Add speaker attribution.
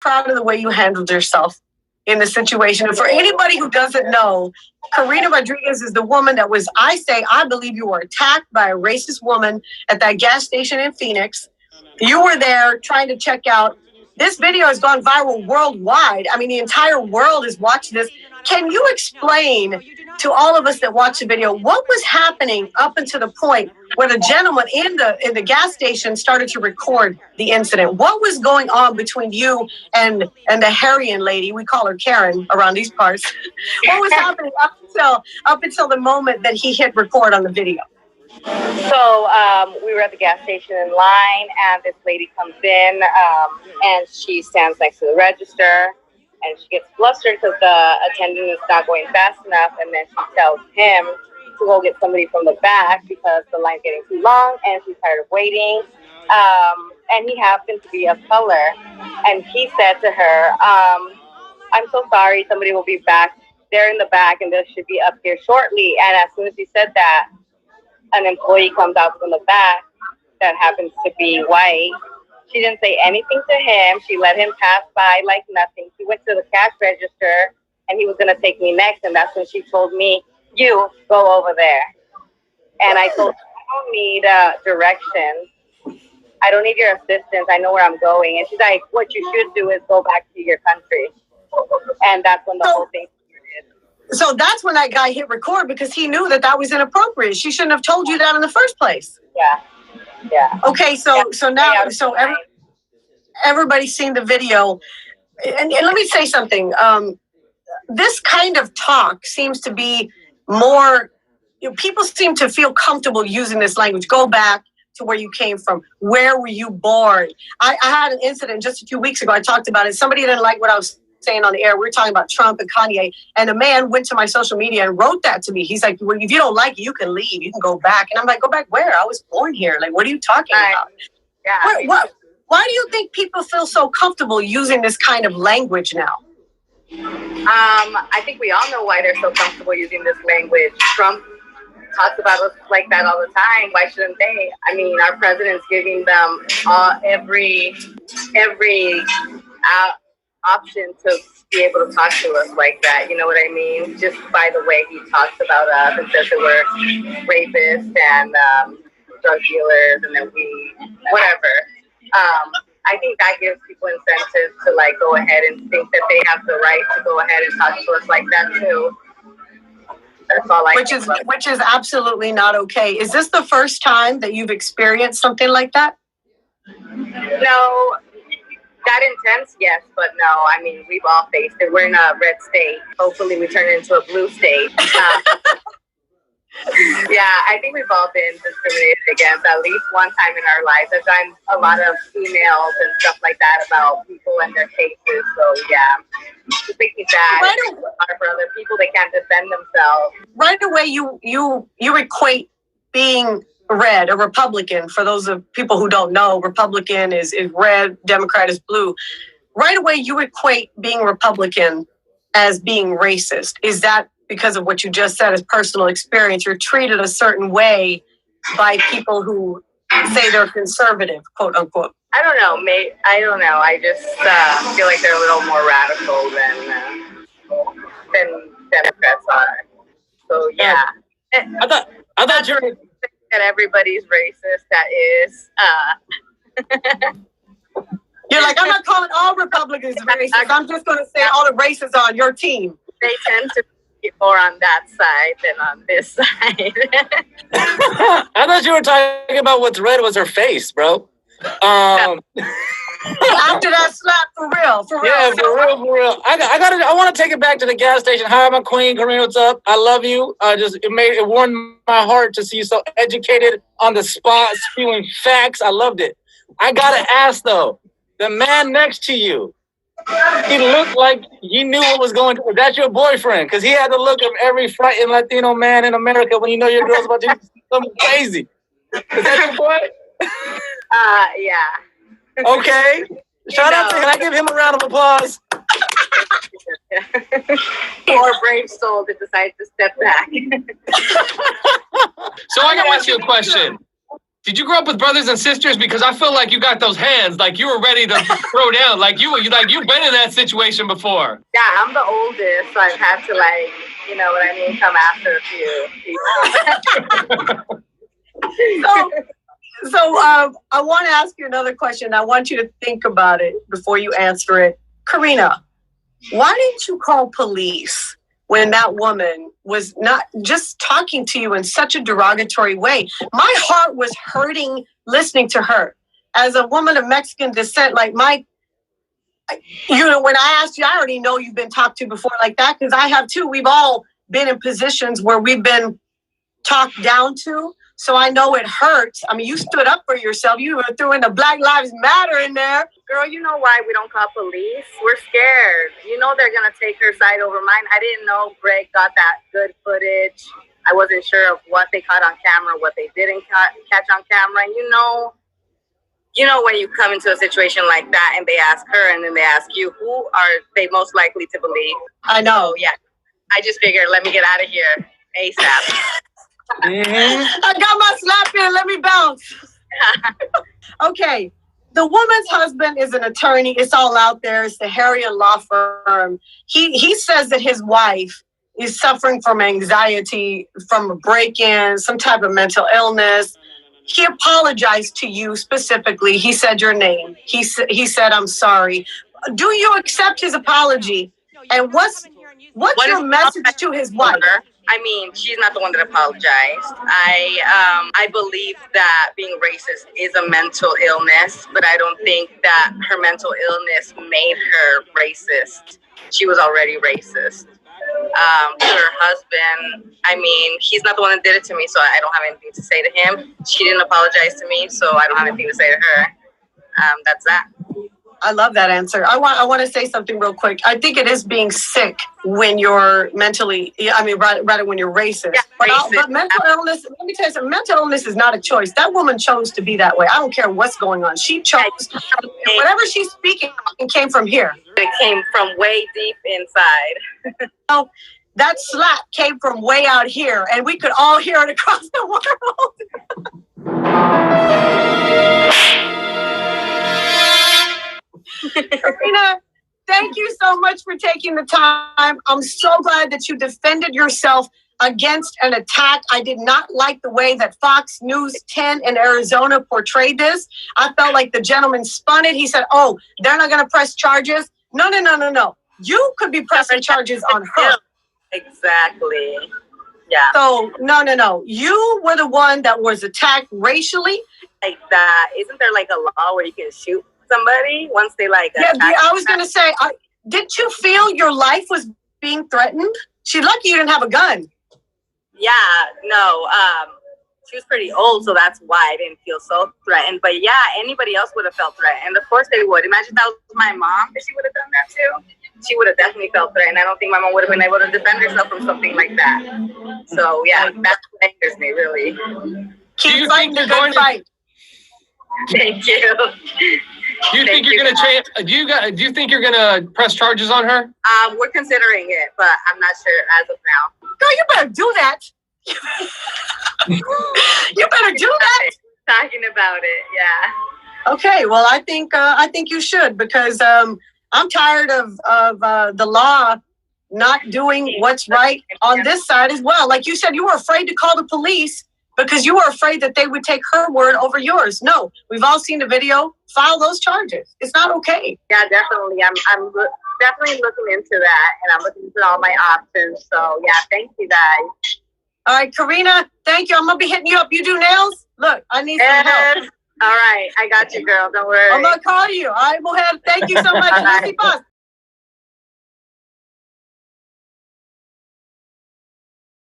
Speaker 1: proud of the way you handled yourself in the situation. And for anybody who doesn't know, Karina Rodriguez is the woman that was, I believe you were attacked by a racist woman at that gas station in Phoenix. You were there trying to check out. This video has gone viral worldwide. I mean, the entire world is watching this. Can you explain to all of us that watch the video what was happening up until the point where the gentleman in the gas station started to record the incident? What was going on between you and the Harrian lady? We call her Karen around these parts. What was happening up until the moment that he hit record on the video?
Speaker 2: So we were at the gas station in line, and this lady comes in, and she stands next to the register, and she gets flustered because the attendant is not going fast enough, and then she tells him to go get somebody from the back because the line's getting too long, and she's tired of waiting. And he happened to be of color, and he said to her, "I'm so sorry, somebody will be back. They're in the back, and they should be up here shortly." And as soon as he said that, an employee comes out from the back that happens to be white. She didn't say anything to him. She let him pass by like nothing. He went to the cash register, and he was going to take me next. And that's when she told me, "You go over there." And I told her, "I don't need directions. I don't need your assistance. I know where I'm going." And she's like, "What you should do is go back to your country." And that's when the whole thing started.
Speaker 1: So that's when that guy hit record, because he knew that was inappropriate. She shouldn't have told you that in the first place.
Speaker 2: Yeah. Yeah.
Speaker 1: Okay, so everybody's seen the video, and let me say something. This kind of talk seems to be more. People seem to feel comfortable using this language. Go back to where you came from. Where were you born? I had an incident just a few weeks ago. I talked about it. Somebody didn't like what I was saying on the air. We were talking about Trump and Kanye, and a man went to my social media and wrote that to me. He's like, "Well, if you don't like it, you can leave. You can go back." And I'm like, "Go back where? I was born here. Like, what are you talking about?"
Speaker 2: Yeah.
Speaker 1: Why do you think people feel so comfortable using this kind of language now?
Speaker 2: I think we all know why they're so comfortable using this language. Trump talks about us like that all the time. Why shouldn't they? I mean, our president's giving them every option to be able to talk to us like that. You know what I mean? Just by the way he talks about us and says that we're rapists and drug dealers, and then whatever. I think that gives people incentive to like go ahead and think that they have the right to go ahead and talk to us like that too. That's all
Speaker 1: Which is absolutely not okay. Is this the first time that you've experienced something like that?
Speaker 2: No, that intense, yes, but no. I mean, we've all faced it. We're in a red state. Hopefully, we turn it into a blue state. Yeah, I think we've all been discriminated against at least one time in our lives. I've gotten a lot of emails and stuff like that about people and their cases. So yeah, it's making sad for other people that can't defend themselves.
Speaker 1: Right away, you equate being red, a Republican. For those of people who don't know, Republican is red, Democrat is blue. Right away, you equate being Republican as being racist. Is that because of what you just said as personal experience? You're treated a certain way by people who say they're conservative, quote unquote.
Speaker 2: I don't know. I don't know. I just feel like they're a little more radical than Democrats are. So yeah.
Speaker 3: I thought you were
Speaker 2: that everybody's racist. That is.
Speaker 1: You're like, I'm not calling all Republicans racist. I'm just going to say all the racists on your team.
Speaker 2: They tend to be more on that side than on this side.
Speaker 3: I thought you were talking about what's red was her face, bro.
Speaker 1: After that slap, for real.
Speaker 3: Yeah, for real. I want to take it back to the gas station. Hi, my queen, Karina, what's up? I love you. It warmed my heart to see you so educated on the spot, spewing facts. I loved it. I gotta ask though, the man next to you, he looked like he knew what was going on. That's your boyfriend, because he had the look of every frightened Latino man in America when you know your girl's about to do something crazy. Is that your boy?
Speaker 2: Yeah.
Speaker 3: Okay. Shout out to him. Can I give him a round of applause?
Speaker 2: Poor brave soul that decided to step back.
Speaker 4: So I gotta ask you a question. Did you grow up with brothers and sisters? Because I feel like you got those hands, like you were ready to throw down, like you've been in that situation before.
Speaker 2: Yeah, I'm the oldest, so I've had to you know what I mean, come after a few.
Speaker 1: So I want to ask you another question. I want you to think about it before you answer it. Karina, why didn't you call police when that woman was not just talking to you in such a derogatory way? My heart was hurting listening to her. As a woman of Mexican descent, like when I asked you, I already know you've been talked to before like that, because I have too. We've all been in positions where we've been talked down to. So I know it hurts. I mean, you stood up for yourself. You threw in the Black Lives Matter in there.
Speaker 2: Girl, you know why we don't call police? We're scared. You know they're going to take her side over mine. I didn't know Greg got that good footage. I wasn't sure of what they caught on camera, what they didn't catch on camera. And you know when you come into a situation like that and they ask her and then they ask you, who are they most likely to believe?
Speaker 1: I know.
Speaker 2: So, yeah, I just figured, let me get out of here ASAP.
Speaker 1: I got my slap in. Let me bounce. Okay. The woman's husband is an attorney. It's all out there. It's the Harriet Law Firm. He says that his wife is suffering from anxiety, from a break-in, some type of mental illness. He apologized to you specifically. He said your name. He said, I'm sorry. Do you accept his apology? And what's your message to his wife?
Speaker 2: I mean, she's not the one that apologized. I believe that being racist is a mental illness, but I don't think that her mental illness made her racist. She was already racist. Her husband, I mean, he's not the one that did it to me, so I don't have anything to say to him. She didn't apologize to me, so I don't have anything to say to her. That's that.
Speaker 1: I love that answer. I want to say something real quick. I think it is being sick when you're mentally, rather when you're racist.
Speaker 2: Yeah,
Speaker 1: but mental illness, let me tell you something, mental illness is not a choice. That woman chose to be that way. I don't care what's going on. She chose, whatever she's speaking came from here.
Speaker 2: It came from way deep inside.
Speaker 1: So that slap came from way out here, and we could all hear it across the world. Karina, thank you so much for taking the time. I'm so glad that you defended yourself against an attack. I did not like the way that Fox News 10 in Arizona portrayed this. I felt like the gentleman spun it. He said, oh, they're not going to press charges. No. You could be pressing charges on her.
Speaker 2: Exactly. Yeah.
Speaker 1: So, no. You were the one that was attacked racially.
Speaker 2: Like that. Isn't there like a law where you can shoot somebody once they
Speaker 1: Yeah, I was going to say, didn't you feel your life was being threatened? She's lucky you didn't have a gun.
Speaker 2: Yeah, no. She was pretty old, so that's why I didn't feel so threatened. But yeah, anybody else would have felt threatened. Of course they would. Imagine that was my mom, if she would have done that too. She would have definitely felt threatened. I don't think my mom would have been able to defend herself from something like that. So yeah, that's what angers me, really.
Speaker 1: Keep fighting the good fight.
Speaker 2: Thank you.
Speaker 4: Do you think you're gonna change? Do you think you're gonna press charges on her?
Speaker 2: We're considering it, but I'm not sure as of now.
Speaker 1: Girl, you better do that. You better do that.
Speaker 2: Talking about it, yeah.
Speaker 1: Okay, well, I think you should, because I'm tired of the law not doing what's right on this side as well. Like you said, you were afraid to call the police because you were afraid that they would take her word over yours. No, we've all seen the video. File those charges. It's not okay.
Speaker 2: Yeah, definitely. I'm definitely looking into that, and I'm looking into all my options. So yeah, thank you guys.
Speaker 1: All right, Karina, thank you. I'm gonna be hitting you up. You do nails? Look, I need some help.
Speaker 2: All right, I got you, girl. Don't worry.
Speaker 1: I'm gonna call you. All right, well, thank you so much. Lucy Boss.